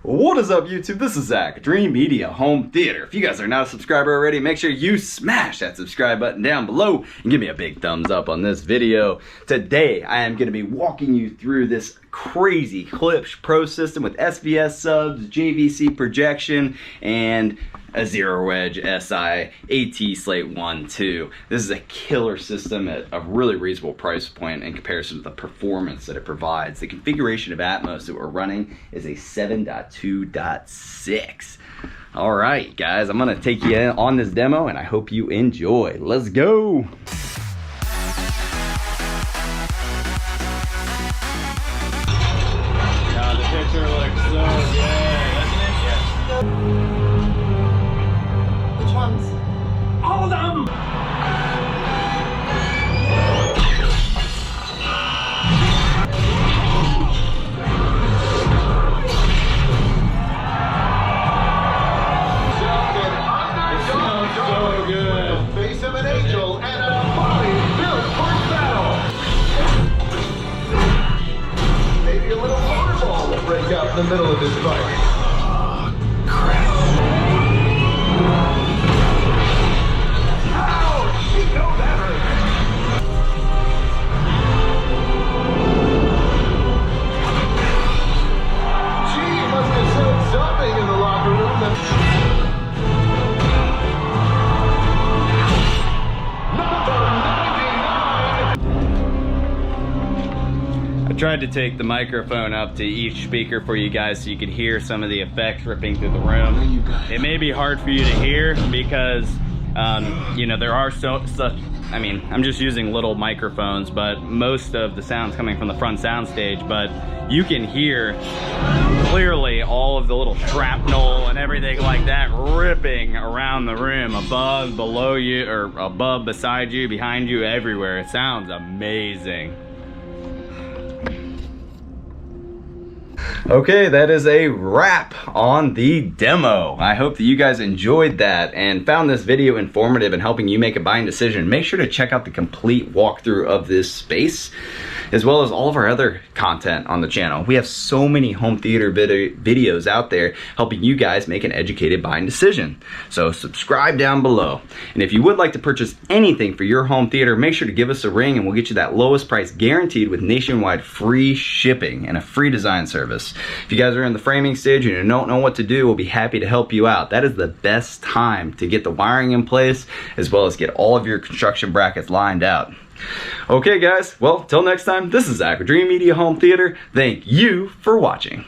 What is up, YouTube? This is Zach, Dreamedia Home Theater. If you guys are not a subscriber already, make sure you smash that subscribe button down below and give me a big thumbs up on this video. Today, I am going to be walking you through this crazy Klipsch Pro system with SVS subs, JVC projection, and a zero wedge SI AT Slate 1-2. This is a killer system at a really reasonable price point in comparison to the performance that it provides. The configuration of Atmos that we're running is a 7.2.6. All right, guys, I'm gonna take you on this demo and I hope you enjoy. Let's go. God, the picture looks so good, doesn't it? Yeah. Which ones? All of them! So good. Face of an angel and a body built for battle. Maybe a little fireball will break out in the middle of this fight. I tried to take the microphone up to each speaker for you guys so you could hear some of the effects ripping through the room. It may be hard for you to hear because, you know, there are I mean, I'm just using little microphones, but most of the sound's coming from the front sound stage, but you can hear clearly all of the little shrapnel and everything like that ripping around the room, above, below you, or above, beside you, behind you, everywhere. It sounds amazing. Okay, that is a wrap on the demo. I hope that you guys enjoyed that and found this video informative in helping you make a buying decision. Make sure to check out the complete walkthrough of this space, as well as all of our other content on the channel. We have so many home theater videos out there helping you guys make an educated buying decision. So subscribe down below. And if you would like to purchase anything for your home theater, make sure to give us a ring and we'll get you that lowest price guaranteed with nationwide free shipping and a free design service. If you guys are in the framing stage and you don't know what to do, we'll be happy to help you out. That is the best time to get the wiring in place, as well as get all of your construction brackets lined out. Okay guys, well, till next time, this is Zach with Dreamedia Home Theater. Thank you for watching.